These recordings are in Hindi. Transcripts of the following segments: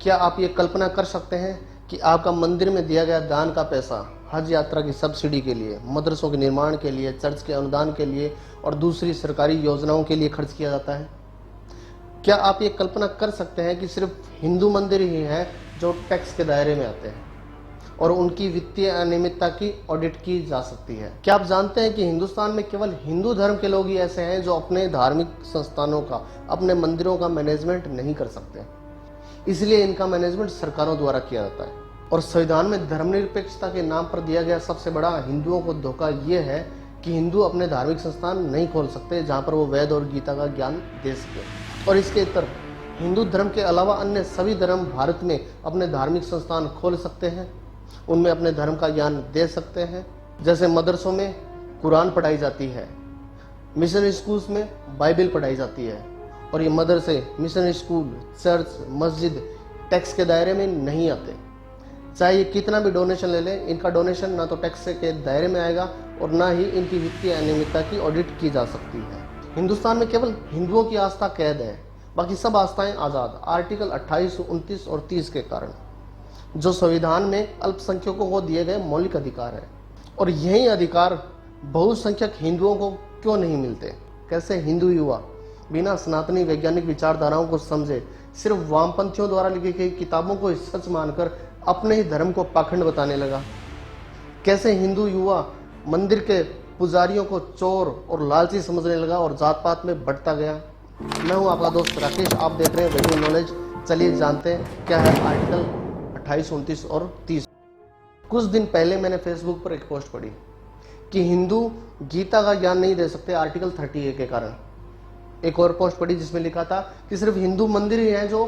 क्या आप ये कल्पना कर सकते हैं कि आपका मंदिर में दिया गया दान का पैसा हज यात्रा की सब्सिडी के लिए, मदरसों के निर्माण के लिए, चर्च के अनुदान के लिए और दूसरी सरकारी योजनाओं के लिए खर्च किया जाता है? क्या आप ये कल्पना कर सकते हैं कि सिर्फ हिंदू मंदिर ही हैं जो टैक्स के दायरे में आते हैं और उनकी वित्तीय अनियमितता की ऑडिट की जा सकती है? क्या आप जानते हैं कि हिंदुस्तान में केवल हिंदू धर्म के लोग ही ऐसे हैं जो अपने धार्मिक संस्थानों का, अपने मंदिरों का मैनेजमेंट नहीं कर सकते, इसलिए इनका मैनेजमेंट सरकारों द्वारा किया जाता है। और संविधान में धर्मनिरपेक्षता के नाम पर दिया गया सबसे बड़ा हिंदुओं को धोखा यह है कि हिंदू अपने धार्मिक संस्थान नहीं खोल सकते जहां पर वो वेद और गीता का ज्ञान दे सके। और इसके इतर हिंदू धर्म के अलावा अन्य सभी धर्म भारत में अपने धार्मिक संस्थान खोल सकते हैं, उनमें अपने धर्म का ज्ञान दे सकते हैं। जैसे मदरसों में कुरान पढ़ाई जाती है, मिशनरी स्कूल्स में बाइबल पढ़ाई जाती है, और ये मदरसे, मिशनरी स्कूल, चर्च, मस्जिद टैक्स के दायरे में नहीं आते। चाहे ये कितना भी डोनेशन ले लें, इनका डोनेशन ना तो टैक्स के दायरे में आएगा और ना ही इनकी वित्तीय अनियमितता की ऑडिट की जा सकती है। हिंदुस्तान में केवल हिंदुओं की आस्था कैद है, बाकी सब आस्थाएं आज़ाद, आर्टिकल 28, 29 और 30 के कारण, जो संविधान में अल्पसंख्यकों को दिए गए मौलिक अधिकार है। और यही अधिकार बहुसंख्यक हिंदुओं को क्यों नहीं मिलते? कैसे हिंदू युवा बिना सनातनी वैज्ञानिक विचारधाराओं को समझे सिर्फ वामपंथियों द्वारा लिखी गई किताबों को सच मानकर अपने ही धर्म को पाखंड बताने लगा? कैसे हिंदू युवा मंदिर के पुजारियों को चोर और लालची समझने लगा और जात पात में बढ़ता गया? मैं हूं आपका दोस्त राकेश, आप देख रहे हैं वैल्यू नॉलेज। चलिए जानते हैं क्या है आर्टिकल 28, 29 और 30। कुछ दिन पहले मैंने फेसबुक पर एक पोस्ट पढ़ी कि हिंदू गीता का ज्ञान नहीं दे सकते आर्टिकल 30A के कारण। एक और पोस्ट पढ़ी जिसमें लिखा था कि सिर्फ हिंदू मंदिर ही हैं जो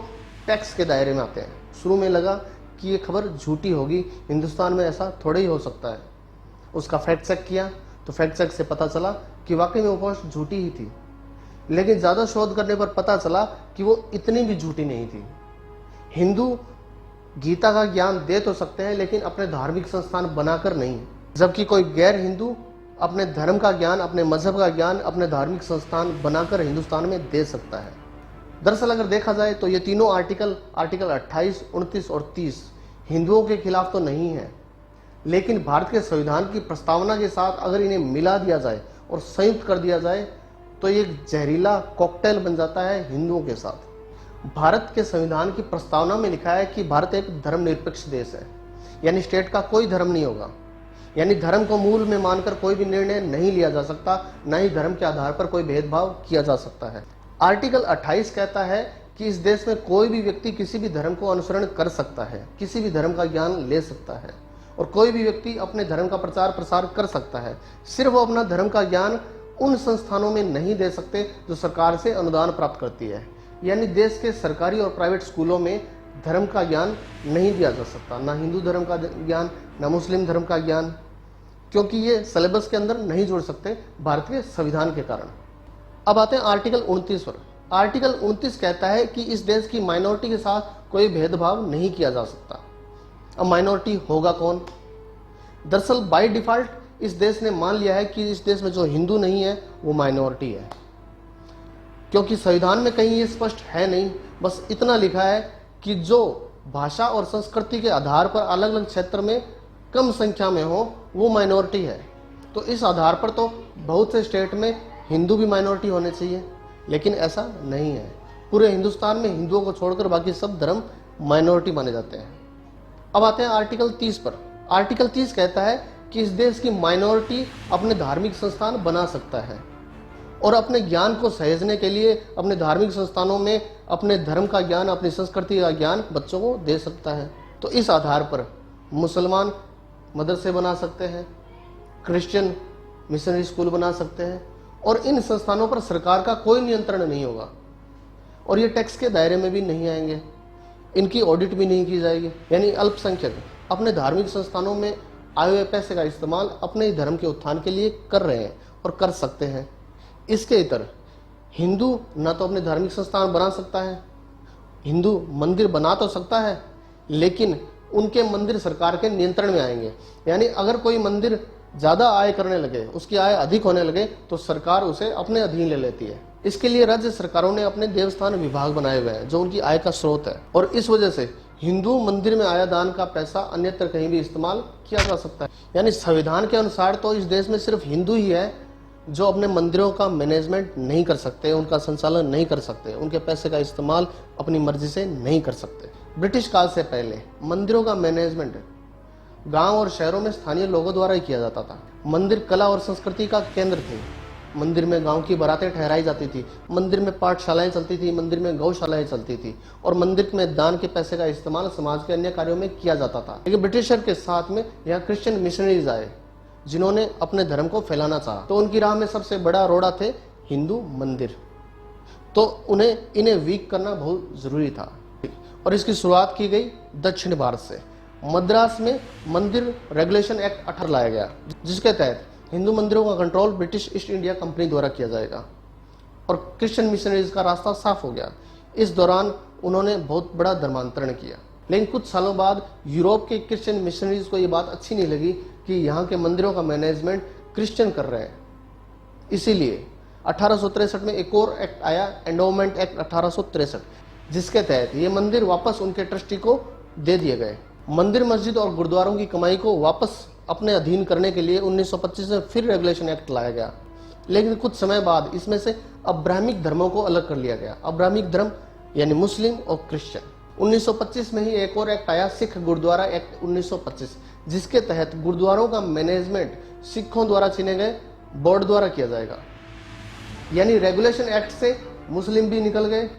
टैक्स के दायरे में आते हैं। शुरू में लगा कि ये खबर झूठी होगी, हिंदुस्तान में ऐसा थोड़ा ही हो सकता है। उसका फैक्ट चेक किया तो फैक्ट चेक से पता चला कि वाकई में वो पोस्ट झूठी ही थी, लेकिन ज़्यादा शोध करने पर पता चला कि वो इतनी भी झूठी नहीं थी। हिंदू गीता का ज्ञान दे तो सकते हैं लेकिन अपने धार्मिक संस्थान बनाकर नहीं, जबकि कोई गैर हिंदू अपने धर्म का ज्ञान, अपने मजहब का ज्ञान अपने धार्मिक संस्थान बनाकर हिंदुस्तान में दे सकता है। दरअसल अगर देखा जाए तो ये तीनों आर्टिकल 28, 29 और 30 हिंदुओं के खिलाफ तो नहीं है, लेकिन भारत के संविधान की प्रस्तावना के साथ अगर इन्हें मिला दिया जाए और संयुक्त कर दिया जाए तो ये जहरीला कॉकटेल बन जाता है हिंदुओं के साथ। भारत के संविधान की प्रस्तावना में लिखा है कि भारत एक धर्मनिरपेक्ष देश है, यानी स्टेट का कोई धर्म नहीं होगा, यानी धर्म को मूल में मानकर कोई भी निर्णय नहीं लिया जा सकता, न ही धर्म के आधार पर कोई भेदभाव किया जा सकता है। आर्टिकल 28 कहता है कि इस देश में कोई भी व्यक्ति किसी भी धर्म को अनुसरण कर सकता है, किसी भी धर्म का ज्ञान ले सकता है और कोई भी व्यक्ति अपने धर्म का प्रचार प्रसार कर सकता है। सिर्फ वो अपना धर्म का ज्ञान उन संस्थानों में नहीं दे सकते जो सरकार से अनुदान प्राप्त करती है, यानी देश के सरकारी और प्राइवेट स्कूलों में धर्म का ज्ञान नहीं दिया जा सकता, ना हिंदू धर्म का ज्ञान, ना मुस्लिम धर्म का ज्ञान, क्योंकि ये सिलेबस के अंदर नहीं जोड़ सकते भारत के संविधान के कारण। अब आते हैं आर्टिकल 29 पर। आर्टिकल 29 कहता है कि इस देश की माइनॉरिटी के साथ कोई भेदभाव नहीं किया जा सकता। अब माइनॉरिटी होगा कौन? दरअसल बाय डिफॉल्ट इस देश ने मान लिया है कि इस देश में जो हिंदू नहीं है वो माइनॉरिटी है, क्योंकि संविधान में कहीं ये स्पष्ट है नहीं, बस इतना लिखा है कि जो भाषा और संस्कृति के आधार पर अलग अलग क्षेत्र में कम संख्या में हो वो माइनॉरिटी है। तो इस आधार पर तो बहुत से स्टेट में हिंदू भी माइनॉरिटी होने चाहिए, लेकिन ऐसा नहीं है। पूरे हिंदुस्तान में हिंदुओं को छोड़कर बाकी सब धर्म माइनॉरिटी माने जाते हैं। अब आते हैं आर्टिकल 30 पर। आर्टिकल 30 कहता है कि इस देश की माइनॉरिटी अपने धार्मिक संस्थान बना सकता है और अपने ज्ञान को सहेजने के लिए अपने धार्मिक संस्थानों में अपने धर्म का ज्ञान, अपनी संस्कृति का ज्ञान बच्चों को दे सकता है। तो इस आधार पर मुसलमान मदरसे बना सकते हैं, क्रिश्चियन मिशनरी स्कूल बना सकते हैं और इन संस्थानों पर सरकार का कोई नियंत्रण नहीं होगा और ये टैक्स के दायरे में भी नहीं आएंगे, इनकी ऑडिट भी नहीं की जाएगी। यानी अल्पसंख्यक अपने धार्मिक संस्थानों में आए हुए पैसे का इस्तेमाल अपने ही धर्म के उत्थान के लिए कर रहे हैं और कर सकते हैं। इसके इतर हिंदू ना तो अपने धार्मिक संस्थान बना सकता है, हिंदू मंदिर बना तो सकता है लेकिन उनके मंदिर सरकार के नियंत्रण में आएंगे। यानी अगर कोई मंदिर ज़्यादा आय करने लगे, उसकी आय अधिक होने लगे तो सरकार उसे अपने अधीन ले लेती है। इसके लिए राज्य सरकारों ने अपने देवस्थान विभाग बनाए हुए हैं जो उनकी आय का स्रोत है और इस वजह से हिंदू मंदिर में आया दान का पैसा अन्यत्र कहीं भी इस्तेमाल किया जा सकता है। यानी संविधान के अनुसार तो इस देश में सिर्फ हिंदू ही है जो अपने मंदिरों का मैनेजमेंट नहीं कर सकते, उनका संचालन नहीं कर सकते, उनके पैसे का इस्तेमाल अपनी मर्जी से नहीं कर सकते। ब्रिटिश काल से पहले मंदिरों का मैनेजमेंट गांव और शहरों में स्थानीय लोगों द्वारा ही किया जाता था। मंदिर कला और संस्कृति का केंद्र थे। मंदिर में गांव की बारातें ठहराई जाती थी, मंदिर में पाठशालाएं चलती थी, मंदिर में गौशालाएं चलती थी और मंदिर में दान के पैसे का इस्तेमाल समाज के अन्य कार्यों में किया जाता था। लेकिन ब्रिटिशर के साथ में यहाँ क्रिश्चियन मिशनरीज आए जिन्होंने अपने धर्म को फैलाना चाहा, तो उनकी राह में सबसे बड़ा रोड़ा थे हिंदू मंदिर। तो इन्हें वीक करना बहुत जरूरी था और इसकी शुरुआत की गई दक्षिण भारत से। मद्रास में मंदिर रेगुलेशन एक्ट 18 लाया गया, जिसके तहत हिंदू मंदिरों का control British east India company द्वारा किया जाएगा और क्रिश्चियन मिशनरीज का रास्ता साफ हो गया। इस दौरान उन्होंने बहुत बड़ा धर्मांतरण किया, लेकिन कुछ सालों बाद यूरोप के क्रिश्चियन मिशनरीज को ये बात अच्छी नहीं लगी कि यहाँ के मंदिरों का मैनेजमेंट क्रिश्चियन कर रहे हैं। इसीलिए 1863 में एक और एक्ट आया, एंडोमेंट एक्ट 1863, जिसके तहत ये मंदिर वापस उनके ट्रस्टी को दे दिए गए। मंदिर, मस्जिद और गुरुद्वारों की कमाई को वापस अपने अधीन करने के लिए 1925 में फिर रेगुलेशन एक्ट लाया गया, लेकिन कुछ समय बाद इसमें से अब्राहमिक धर्मों को अलग कर लिया गया। अब्राहमिक धर्म यानी मुस्लिम और क्रिश्चियन। 1925 में ही एक और एक्ट आया, सिख गुरुद्वारा एक्ट 1925, जिसके तहत गुरुद्वारों का मैनेजमेंट सिखों द्वारा चुने गए बोर्ड द्वारा किया जाएगा। यानी रेगुलेशन एक्ट से मुस्लिम भी निकल गए,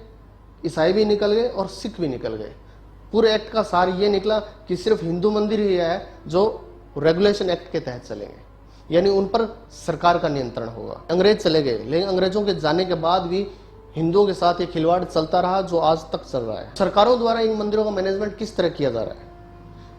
ईसाई भी निकल गए और सिख भी निकल गए। पूरे एक्ट का सार ये निकला कि सिर्फ हिंदू मंदिर ही है जो रेगुलेशन एक्ट के तहत चलेंगे, यानी उन पर सरकार का नियंत्रण होगा। अंग्रेज चले गए, लेकिन अंग्रेजों के जाने के बाद भी हिंदुओं के साथ ये खिलवाड़ चलता रहा जो आज तक चल रहा है। सरकारों द्वारा इन मंदिरों का मैनेजमेंट किस तरह किया जा रहा है?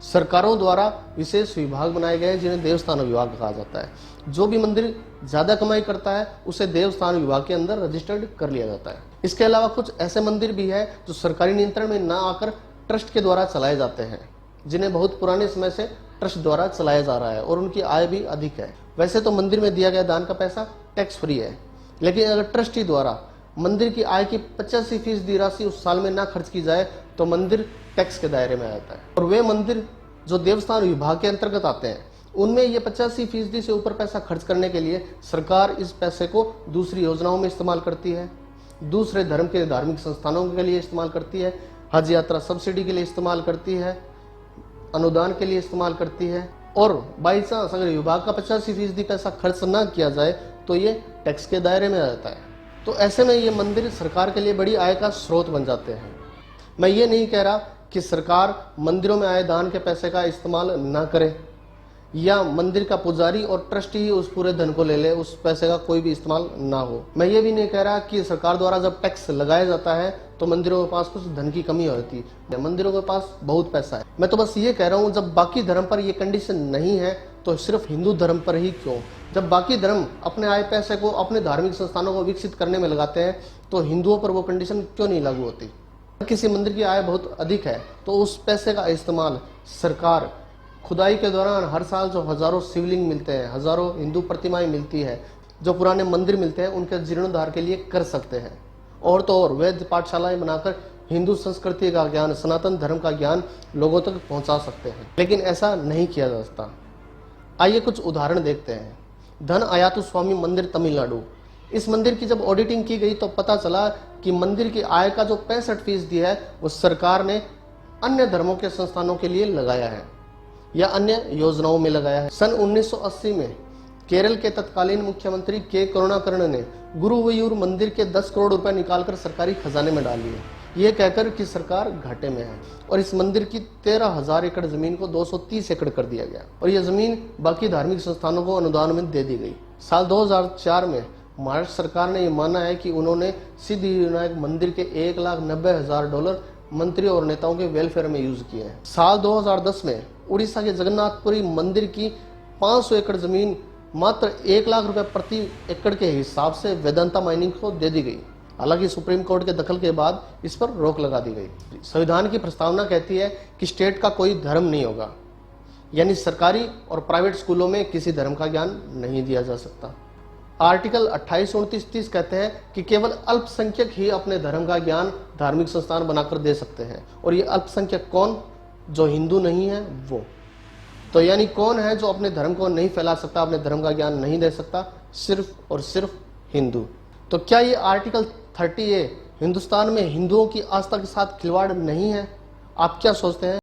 सरकारों द्वारा विशेष विभाग बनाए गए जिन्हें देवस्थान विभाग कहा जाता है। जो भी मंदिर ज्यादा कमाई करता है उसे देवस्थान विभाग के अंदर रजिस्टर्ड कर लिया जाता है। इसके अलावा कुछ ऐसे मंदिर भी है जो सरकारी नियंत्रण में न आकर ट्रस्ट के द्वारा चलाए जाते हैं, जिन्हें बहुत पुराने समय से ट्रस्ट द्वारा चलाया जा रहा है और उनकी आय भी अधिक है। वैसे तो मंदिर में दिया गया दान का पैसा टैक्स फ्री है, लेकिन अगर ट्रस्टी द्वारा मंदिर की आय की 85% राशि उस साल में ना खर्च की जाए तो मंदिर टैक्स के दायरे में आ जाता है। और वे मंदिर जो देवस्थान विभाग के अंतर्गत आते हैं उनमें ये 85% से ऊपर पैसा खर्च करने के लिए सरकार इस पैसे को दूसरी योजनाओं में इस्तेमाल करती है, दूसरे धर्म के धार्मिक संस्थानों के लिए इस्तेमाल करती है, हज यात्रा सब्सिडी के लिए इस्तेमाल करती है, अनुदान के लिए इस्तेमाल करती है। और बाई चांस अगर विभाग का 85% पैसा खर्च ना किया जाए तो ये टैक्स के दायरे में आ जाता है। तो ऐसे में ये मंदिर सरकार के लिए बड़ी आय का स्रोत बन जाते हैं। मैं ये नहीं कह रहा कि सरकार मंदिरों में आए दान के पैसे का इस्तेमाल ना करे या मंदिर का पुजारी और ट्रस्टी ही उस पूरे धन को ले ले, उस पैसे का कोई भी इस्तेमाल ना हो। मैं ये भी नहीं कह रहा कि सरकार द्वारा जब टैक्स लगाया जाता है तो मंदिरों के पास कुछ धन की कमी होती है, मंदिरों के पास बहुत पैसा है। मैं तो बस ये कह रहा हूँ जब बाकी धर्म पर ये कंडीशन नहीं है तो सिर्फ हिंदू धर्म पर ही क्यों? जब बाकी धर्म अपने आए पैसे को अपने धार्मिक संस्थानों को विकसित करने में लगाते हैं तो हिंदुओं पर वो कंडीशन क्यों नहीं लागू होती? किसी मंदिर की आय बहुत अधिक है तो उस पैसे का इस्तेमाल सरकार खुदाई के दौरान हर साल जो हजारों शिवलिंग मिलते हैं, हजारों हिंदू प्रतिमाएं मिलती है, जो पुराने मंदिर मिलते हैं, उनके जीर्णोद्धार के लिए कर सकते हैं। और तो और वैध पाठशालाएं बनाकर हिंदू संस्कृति का ज्ञान, सनातन धर्म का ज्ञान लोगों तक पहुंचा सकते हैं, लेकिन ऐसा नहीं किया जा सकता। आइए कुछ उदाहरण देखते हैं। धन आयातु स्वामी मंदिर तमिलनाडु। इस मंदिर की जब ऑडिटिंग की गई तो पता चला कि मंदिर की आय का जो 65% है वो सरकार ने अन्य धर्मों के संस्थानों के लिए लगाया है या अन्य योजनाओं में लगाया है। सन 1980 में केरल के तत्कालीन मुख्यमंत्री के करुणाकरण ने गुरुवयूर मंदिर के 10 करोड़ रुपए निकालकर सरकारी खजाने में डाल दिए, ये कहकर कि सरकार घाटे में है। और इस मंदिर की 13,000 एकड़ जमीन को 230 एकड़ कर दिया गया और यह जमीन बाकी धार्मिक संस्थानों को अनुदान में दे दी गई। साल 2004 में महाराष्ट्र सरकार ने यह माना है कि उन्होंने सिद्धिविनायक मंदिर के $1,90,000 मंत्री और नेताओं के वेलफेयर में यूज किए हैं। साल 2010 में उड़ीसा के जगन्नाथपुरी मंदिर की 500 एकड़ जमीन मात्र 1 लाख रुपए प्रति एकड़ के हिसाब से वेदांता माइनिंग को दे दी गई। हालांकि सुप्रीम कोर्ट के दखल के बाद इस पर रोक लगा दी गई। संविधान की प्रस्तावना कहती है कि स्टेट का कोई धर्म नहीं होगा, यानी सरकारी और प्राइवेट स्कूलों में किसी धर्म का ज्ञान नहीं दिया जा सकता। आर्टिकल 28, 29, 30 कहते हैं कि केवल अल्पसंख्यक ही अपने धर्म का ज्ञान धार्मिक संस्थान बनाकर दे सकते हैं। और ये अल्पसंख्यक कौन? जो हिंदू नहीं है वो। तो यानी कौन है जो अपने धर्म को नहीं फैला सकता, अपने धर्म का ज्ञान नहीं दे सकता? सिर्फ और सिर्फ हिंदू। तो क्या ये आर्टिकल 30A हिंदुस्तान में हिंदुओं की आस्था के साथ खिलवाड़ नहीं है? आप क्या सोचते हैं?